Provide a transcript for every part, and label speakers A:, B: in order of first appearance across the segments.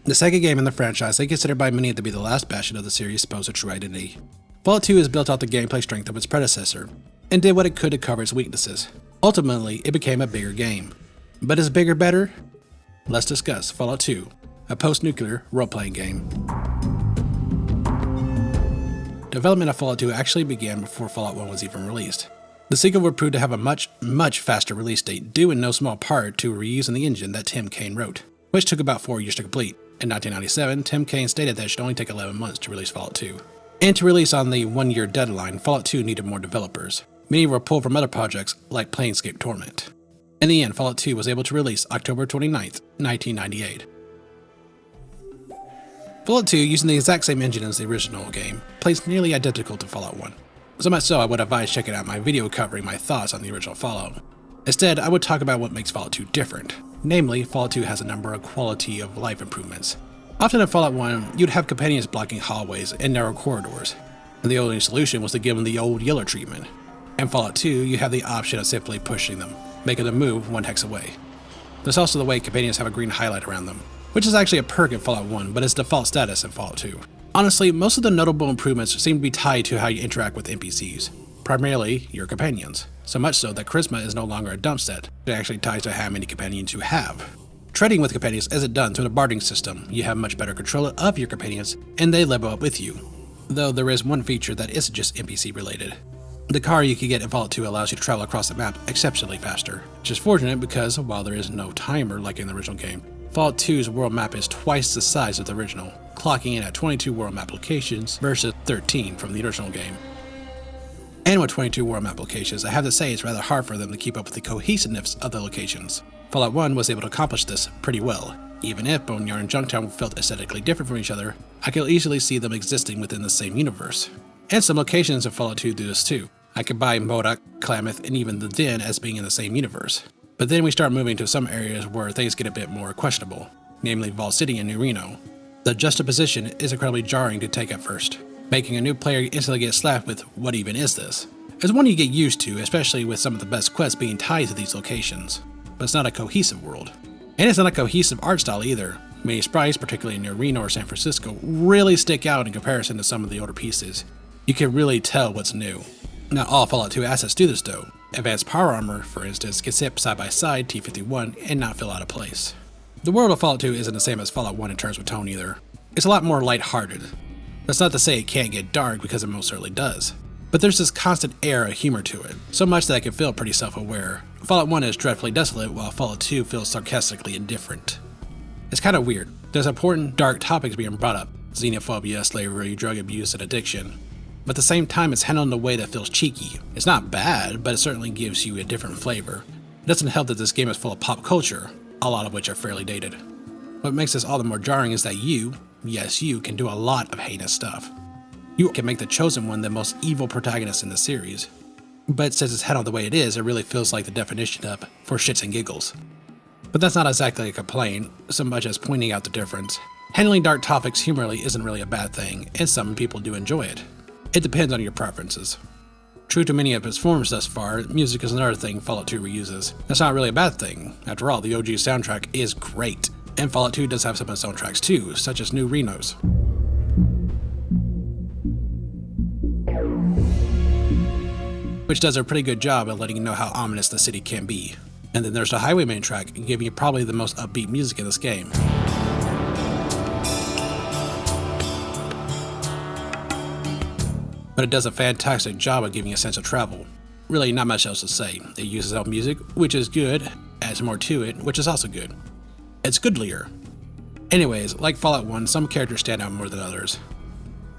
A: The second game in the franchise is considered by many to be the last bastion of the series' supposed true identity. Fallout 2 has built out the gameplay strength of its predecessor, and did what it could to cover its weaknesses. Ultimately, it became a bigger game. But is bigger better? Let's discuss Fallout 2, a post-nuclear role-playing game. Development of Fallout 2 actually began before Fallout 1 was even released. The sequel would prove to have a much faster release date, due in no small part to a reuse in the engine that Tim Kaine wrote, which took about 4 years to complete. In 1997, Tim Kaine stated that it should only take 11 months to release Fallout 2. And to release on the 1-year deadline, Fallout 2 needed more developers. Many were pulled from other projects like Planescape Torment. In the end, Fallout 2 was able to release October 29th, 1998. Fallout 2, using the exact same engine as the original game, plays nearly identical to Fallout 1. So much so, I would advise checking out my video covering my thoughts on the original Fallout. Instead, I would talk about what makes Fallout 2 different. Namely, Fallout 2 has a number of quality of life improvements. Often in Fallout 1, you'd have companions blocking hallways and narrow corridors, and the only solution was to give them the old Yeller treatment. In Fallout 2, you have the option of simply pushing them, making them move 1 hex away. There's also the way companions have a green highlight around them, which is actually a perk in Fallout 1, but it's default status in Fallout 2. Honestly, most of the notable improvements seem to be tied to how you interact with NPCs, primarily your companions, so much so that charisma is no longer a dump set. It actually ties to how many companions you have. Trading with companions isn't done through the barding system. You have much better control of your companions, and they level up with you. Though there is one feature that isn't just NPC related. The car you can get in Fallout 2 allows you to travel across the map exceptionally faster, which is fortunate because while there is no timer like in the original game, Fallout 2's world map is twice the size of the original, clocking in at 22 world map locations versus 13 from the original game. And with 22 world map locations, I have to say it's rather hard for them to keep up with the cohesiveness of the locations. Fallout 1 was able to accomplish this pretty well. Even if Boneyard and Junktown felt aesthetically different from each other, I could easily see them existing within the same universe. And some locations in Fallout 2 do this too. I could buy Modoc, Klamath, and even the Den as being in the same universe. But then we start moving to some areas where things get a bit more questionable, namely Vault City and New Reno. The juxtaposition is incredibly jarring to take at first, making a new player instantly get slapped with what even is this? It's one you get used to, especially with some of the best quests being tied to these locations. But it's not a cohesive world. And it's not a cohesive art style either. Many sprites, particularly in New Reno or San Francisco, really stick out in comparison to some of the older pieces. You can really tell what's new. Not all Fallout 2 assets do this though. Advanced power armor, for instance, can sit side by side T-51 and not feel out of place. The world of Fallout 2 isn't the same as Fallout 1 in terms of tone either. It's a lot more lighthearted. That's not to say it can't get dark, because it most certainly does. But there's this constant air of humor to it, so much that I can feel pretty self-aware. Fallout 1 is dreadfully desolate, while Fallout 2 feels sarcastically indifferent. It's kind of weird. There's important dark topics being brought up: xenophobia, slavery, drug abuse, and addiction. But at the same time, it's handled in a way that feels cheeky. It's not bad, but it certainly gives you a different flavor. It doesn't help that this game is full of pop culture, a lot of which are fairly dated. What makes this all the more jarring is that you, yes you, can do a lot of heinous stuff. You can make the Chosen One the most evil protagonist in the series. But since it's handled the way it is, it really feels like the definition of for shits and giggles. But that's not exactly a complaint, so much as pointing out the difference. Handling dark topics humorously isn't really a bad thing, and some people do enjoy it. It depends on your preferences. True to many of its forms thus far, music is another thing Fallout 2 reuses. That's not really a bad thing. After all, the OG soundtrack is great, and Fallout 2 does have some of its own tracks too, such as New Reno's. Which does a pretty good job at letting you know how ominous the city can be. And then there's the Highwayman track, giving you probably the most upbeat music in this game. But it does a fantastic job of giving you a sense of travel. Really not much else to say. It uses its own music, which is good, adds more to it, which is also good. It's goodlier. Anyways, like Fallout 1, some characters stand out more than others.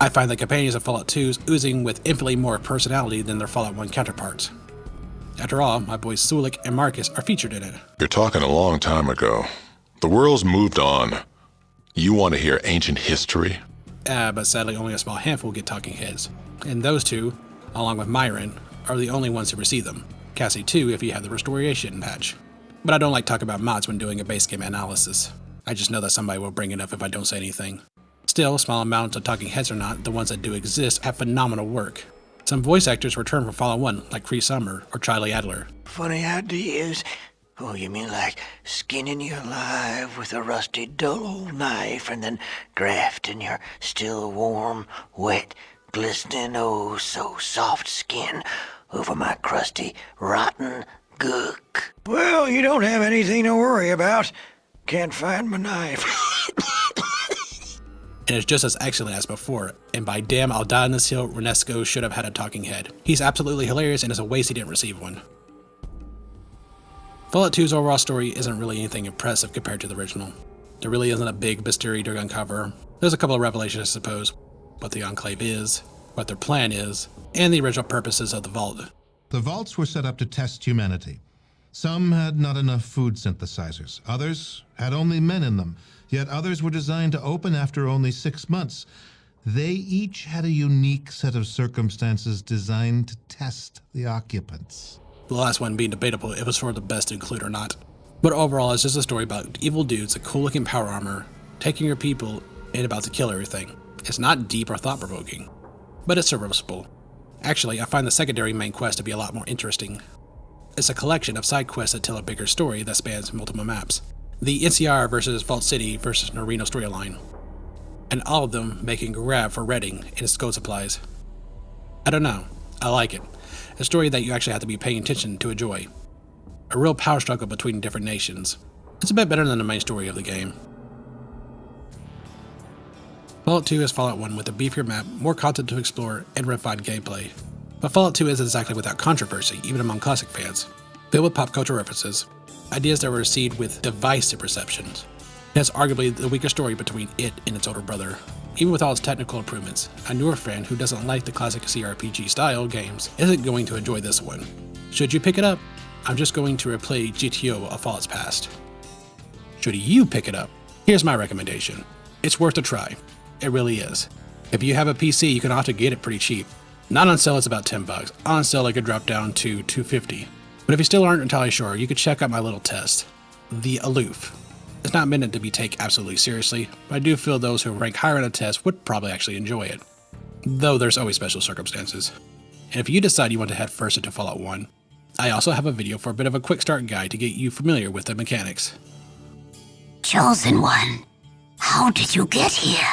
A: I find the companions of Fallout 2's oozing with infinitely more personality than their Fallout 1 counterparts. After all, my boys Sulik and Marcus are featured in it.
B: You're talking a long time ago. The world's moved on. You want to hear ancient history?
A: But sadly only a small handful get talking heads. And those two, along with Myron, are the only ones who receive them. Cassie too if you have the restoration patch. But I don't like talking about mods when doing a base game analysis. I just know that somebody will bring it up if I don't say anything. Still, small amounts of talking heads or not, the ones that do exist have phenomenal work. Some voice actors return from Fallout 1, like Cree Summer or Charlie Adler.
C: Funny ideas, Oh, you mean like skinning you alive with a rusty, dull old knife and then grafting your still warm, wet, glistening, oh so soft skin over my crusty, rotten gook? Well, you don't have anything to worry about. Can't find my knife.
A: And it's just as excellent as before, and by damn I'll die on this hill, Renesco should have had a talking head. He's absolutely hilarious and it's a waste he didn't receive one. Fallout 2's overall story isn't really anything impressive compared to the original. There really isn't a big mystery to uncover. There's a couple of revelations, I suppose, what the Enclave is, what their plan is, and the original purposes of the Vault.
D: The vaults were set up to test humanity. Some had not enough food synthesizers. Others had only men in them. Yet others were designed to open after only 6 months. They each had a unique set of circumstances designed to test the occupants.
A: The last one being debatable if it was sort of the best to include or not. But overall, it's just a story about evil dudes with cool looking power armor, taking your people, and about to kill everything. It's not deep or thought provoking, but it's serviceable. Actually, I find the secondary main quest to be a lot more interesting. It's a collection of side quests that tell a bigger story that spans multiple maps. The NCR versus Vault City versus Noreno storyline, and all of them making a grab for Redding and its code supplies. I don't know, I like it. A story that you actually have to be paying attention to enjoy. A real power struggle between different nations. It's a bit better than the main story of the game. Fallout 2 is Fallout 1 with a beefier map, more content to explore, and refined gameplay. But Fallout 2 isn't exactly without controversy, even among classic fans. Filled with pop culture references, ideas that were received with divisive receptions. It has arguably the weaker story between it and its older brother. Even with all its technical improvements, a newer fan who doesn't like the classic CRPG style games isn't going to enjoy this one. Should you pick it up? I'm just going to replay GTO of Fallout's past. Should you pick it up? Here's my recommendation. It's worth a try. It really is. If you have a PC, you can often get it pretty cheap. Not on sale, it's about $10. On sale, it could drop down to $2.50. But if you still aren't entirely sure, you could check out my little test. The Aloof. It's not meant to be taken absolutely seriously, but I do feel those who rank higher on a test would probably actually enjoy it. Though there's always special circumstances. And if you decide you want to head first into Fallout 1, I also have a video for a bit of a quick start guide to get you familiar with the mechanics.
E: Chosen One, how did you get here?